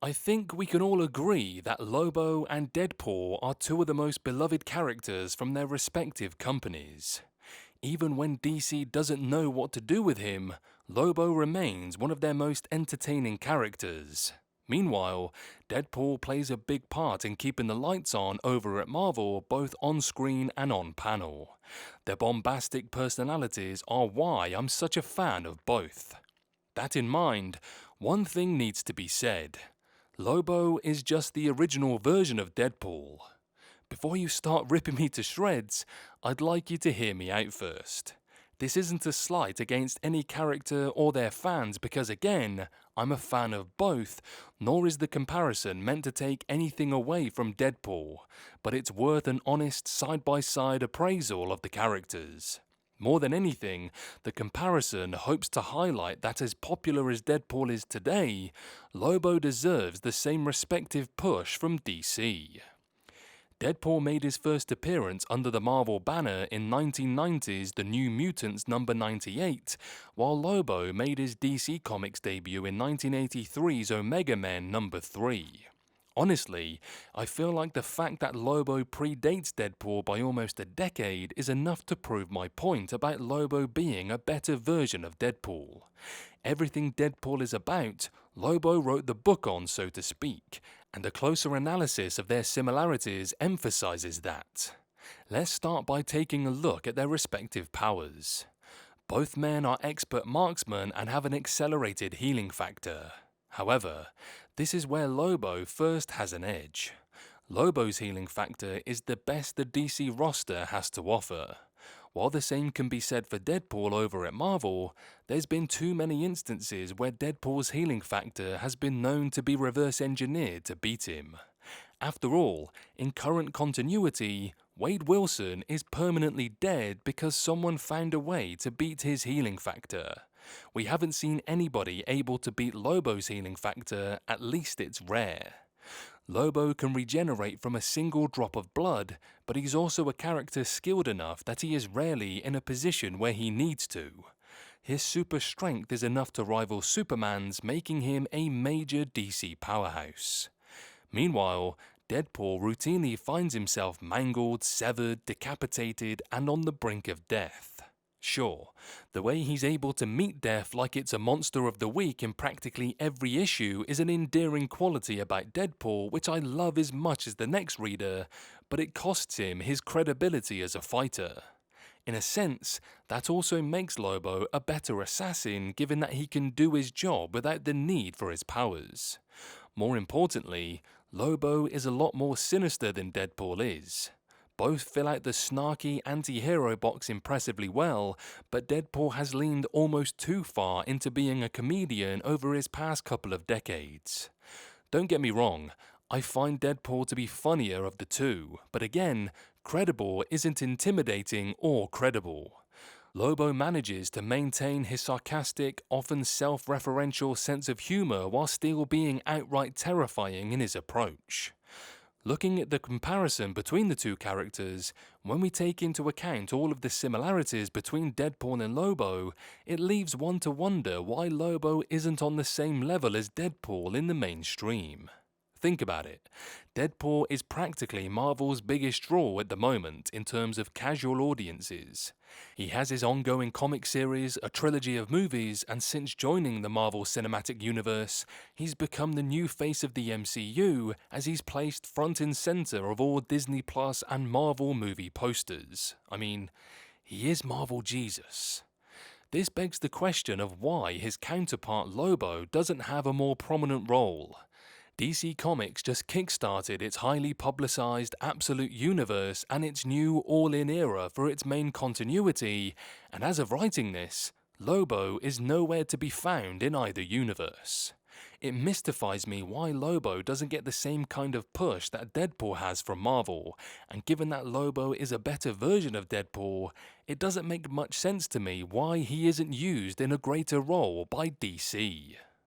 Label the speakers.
Speaker 1: I think we can all agree that Lobo and Deadpool are two of the most beloved characters from their respective companies. Even when DC doesn't know what to do with him, Lobo remains one of their most entertaining characters. Meanwhile, Deadpool plays a big part in keeping the lights on over at Marvel, both on screen and on panel. Their bombastic personalities are why I'm such a fan of both. That in mind, one thing needs to be said. Lobo is just the original version of Deadpool. Before you start ripping me to shreds, I'd like you to hear me out first. This isn't a slight against any character or their fans because again, I'm a fan of both, nor is the comparison meant to take anything away from Deadpool, but it's worth an honest side-by-side appraisal of the characters. More than anything, the comparison hopes to highlight that as popular as Deadpool is today, Lobo deserves the same respective push from DC. Deadpool made his first appearance under the Marvel banner in 1990's The New Mutants number 98, while Lobo made his DC Comics debut in 1983's Omega Men number 3. Honestly, I feel like the fact that Lobo predates Deadpool by almost a decade is enough to prove my point about Lobo being a better version of Deadpool. Everything Deadpool is about, Lobo wrote the book on, so to speak, and a closer analysis of their similarities emphasizes that. Let's start by taking a look at their respective powers. Both men are expert marksmen and have an accelerated healing factor. However, this is where Lobo first has an edge. Lobo's healing factor is the best the DC roster has to offer. While the same can be said for Deadpool over at Marvel, there's been too many instances where Deadpool's healing factor has been known to be reverse engineered to beat him. After all, in current continuity, Wade Wilson is permanently dead because someone found a way to beat his healing factor. We haven't seen anybody able to beat Lobo's healing factor, at least it's rare. Lobo can regenerate from a single drop of blood, but he's also a character skilled enough that he is rarely in a position where he needs to. His super strength is enough to rival Superman's, making him a major DC powerhouse. Meanwhile, Deadpool routinely finds himself mangled, severed, decapitated, and on the brink of death. Sure, the way he's able to meet death like it's a monster of the week in practically every issue is an endearing quality about Deadpool which I love as much as the next reader, but it costs him his credibility as a fighter. In a sense, that also makes Lobo a better assassin given that he can do his job without the need for his powers. More importantly, Lobo is a lot more sinister than Deadpool is. Both fill out the snarky anti-hero box impressively well, but Deadpool has leaned almost too far into being a comedian over his past couple of decades. Don't get me wrong, I find Deadpool to be funnier of the two, but again, credible isn't intimidating or credible. Lobo manages to maintain his sarcastic, often self-referential sense of humor while still being outright terrifying in his approach. Looking at the comparison between the two characters, when we take into account all of the similarities between Deadpool and Lobo, it leaves one to wonder why Lobo isn't on the same level as Deadpool in the mainstream. Think about it. Deadpool is practically Marvel's biggest draw at the moment in terms of casual audiences. He has his ongoing comic series, a trilogy of movies, and since joining the Marvel Cinematic Universe, he's become the new face of the MCU as he's placed front and center of all Disney Plus and Marvel movie posters. I mean, he is Marvel Jesus. This begs the question of why his counterpart Lobo doesn't have a more prominent role. DC Comics just kickstarted its highly publicized Absolute Universe and its new all-in era for its main continuity, and as of writing this, Lobo is nowhere to be found in either universe. It mystifies me why Lobo doesn't get the same kind of push that Deadpool has from Marvel, and given that Lobo is a better version of Deadpool, it doesn't make much sense to me why he isn't used in a greater role by DC.